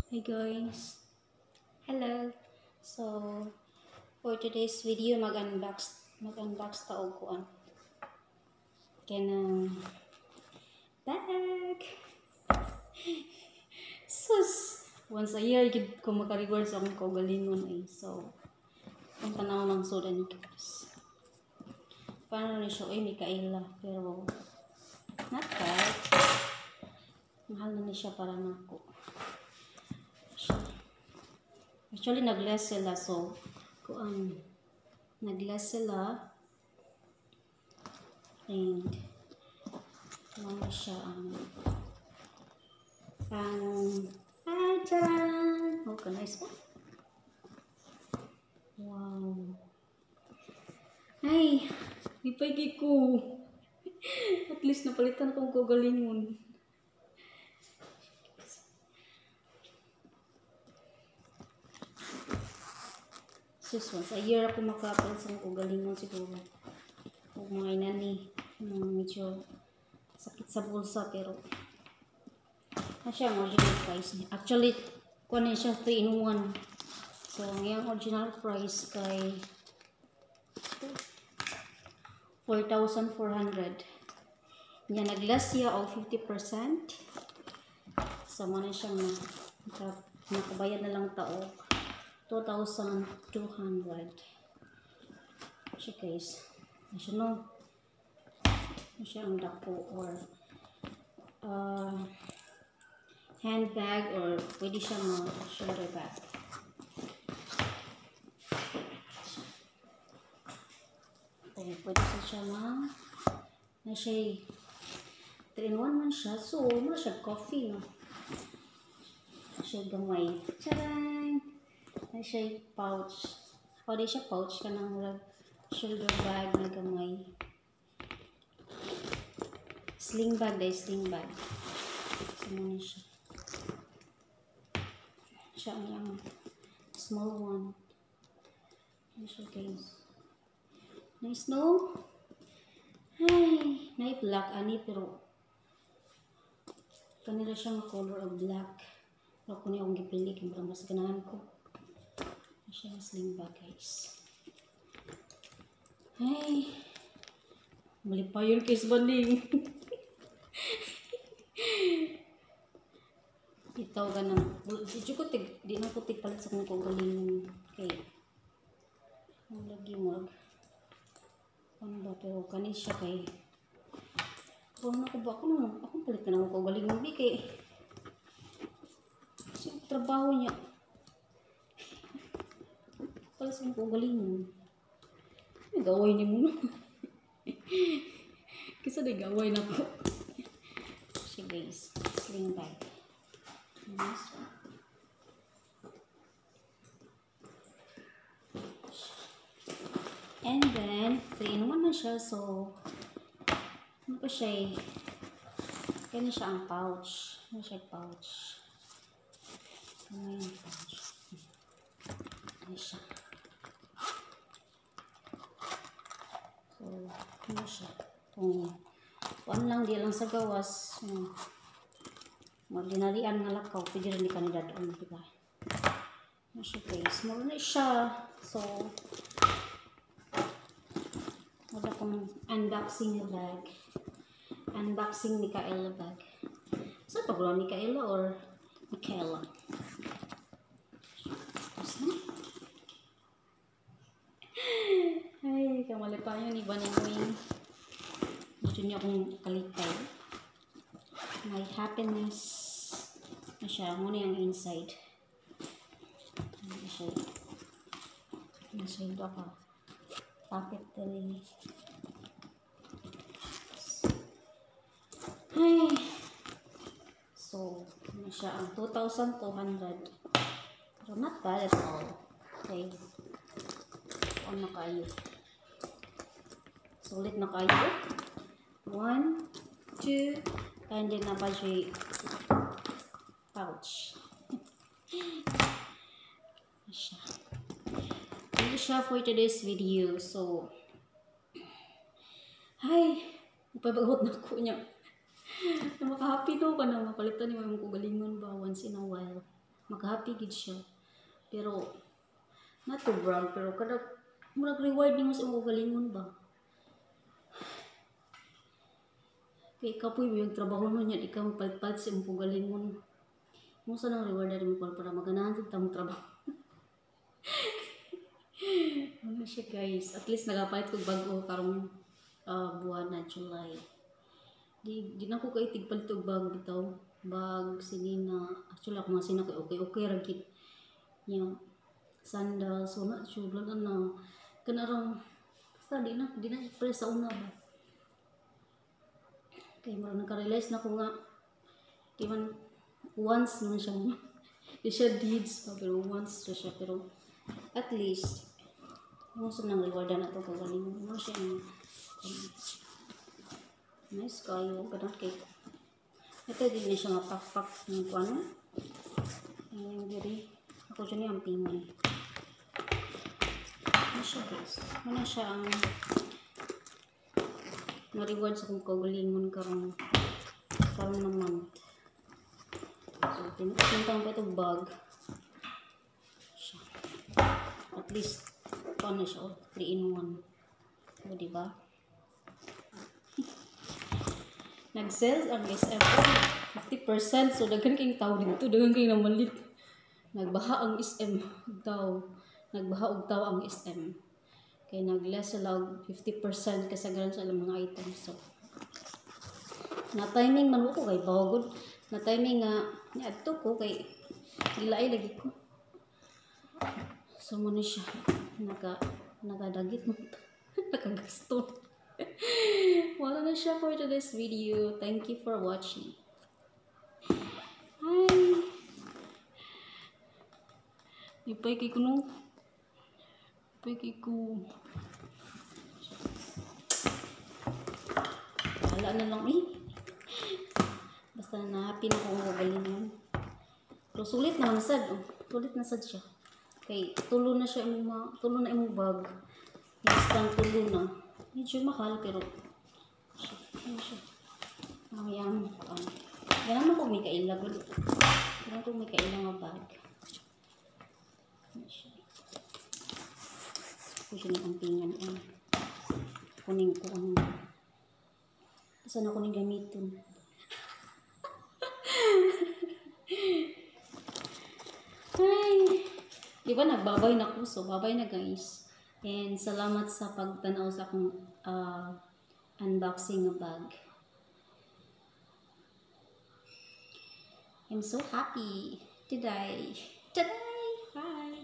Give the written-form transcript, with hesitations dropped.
Hey guys, hello. So for today's video mag-unbox ta og kuan kanang bag. Sus, once a year gid ko maka-reward sa akong kaugalingon eh. So ang tanaw lang soda ni guys. Paano ni siya Mikaela, pero not bad. Mahal na ni siya para nako. Actually, nag-less sila. So, nag-less sila. And, ano siya taran! Oh, nice po. Wow. Ay, ipagay ko. At least napalitan kong kaugalingon. Sus, once a year ako makapalit sa kaugalingon siguro. Kung mga inani, medyo sakit sa bulsa, pero na siya ang original price niya. Actually, kuha siya 3 in 1. So, ang original price kay 4,400. Niya nag-less siya o 50%. So, muna siyang nakabayad na lang tao. 2,200. Siya guys. Siya no. Siya ang dako or handbag or pwede siyang shoulder bag. Okay, pwede siya na siya 3 in 1 man siya. So, muna siya coffee no. Siya gamay. Tcharan! Na siya pouch. O, di siya pouch ka ng shoulder bag na gamay. Sling bag dahil sling bag. So, muna siya. Siya ang small one. Ano siya guys. Nice no? Ay, na-black ani pero kanila siyang color of black. Pero kung yung gipili, kaya mas ganahan ko. Siya ang sling bag guys. Ay, malipayon guys banding. Itaw ka ng, di na ko tigpalit sa kong kaugalingon. Okay. Ang lagi mo. Ano ba, pero kanin siya kay. Kung ako ba, ako palit na akong kaugalingon. Di kay, kasi trabaho niya. Palit sa kong kaugalingon. May gaway ni mo. Kasi may gaway na po. Siya guys, sling bag. Nice one. And then, 3 in 1 na siya. So, ano pa siya eh? Kaya siya ang pouch. Ano siya pouch? Ano yung pouch? Ano siya? So, ano siya? Itong lang, di lang sa gawas. Ordinaryan nga lakaw. Pwede rin di kanila doon, diba? Ano siya guys? Small na siya. So, wala kong unboxing na bag. Unboxing Mikaela bag. Saan pa ba? Mikaela or Mikaela? Ay, kamali pa yun. Iba na yung gusto niya akong kalipay. My happiness na siya. Muna yung inside. Ano siya? Nasa ito ako. Papetery. Ay. So, ano siya? Ang 2,200. Pero not bad at all. Okay. Ano kayo? Sulit na kayo. 1, 2, and then na pa siya pouch. Ini siya for today's video. So, ay, mapabagot na ko niya. Makahappy to ka na mapalitan ni mga kaugalingon ba once in a while. Makahappy gid siya. Pero not to brag, pero kada murag reward nimo sa imong galingon ba. Kay kapoy mo yung trabaho mo niya, ikaw palit-palit sa imong galingon. Mo sa nang reward mo para maganahan sa tamong trabaho. Ano siya guys, at least nagapalit ko bago karong buwan na July. Di na ko kay tigpalit og bag bitaw. Bag, sinina. Actually ako mga sina kay okay ra gid. Yung sandals, so na sure lang na kanarang basta di na press sa una ba. Kay mura nagka-realize na ko nga di man once man siya di siya deeds pa pero once siya pero at least mo sa nang rewardan na to kagaling mo siya nice kayo ganun kay ito din na siya mapakpak ng ano yung diri ako dyan yung pingon ano siya guys ano siya ang na-reward sa kong kagalingon karong naman so tinutang pa itong bag siya at least paano siya 3 in 1 o diba nag-sales ang SM 50%. So, daghan kayong tao dito. Daghan kayong namalit. Nagbaha ang SM daw. Nagbaha og tao ang SM. Kaya nag-less alag 50% kasagaran sa ilang mga items. So, na-timing man ko kay bawagod. Na-timing nga, niadto ko kay gilay lagi ko. So, muna siya. Nagadagit mo. Nakagasto. Wala na siya for today's video. Thank you for watching. Hi! Ipay kay ko no. Ipay kay ko. Wala na lang eh. Basta na-happy na kung magaling yan. Pero sulit naman sad. Oh. Sulit na sad siya. Okay, tulo na siya tulo na imong bag. Instant tulo na. Medyo mahal pero ano siya. Yan naman kung may kailang. Yan kung may kailang nga bag. Ano siya. Kung siya nakampingan. Kunin ko ang saan ako nang gamitin. Ay! Diba nagbabay na ko? So, babay na guys. And salamat sa pagtanaw sa akong unboxing ng bag. I'm so happy today. Bye!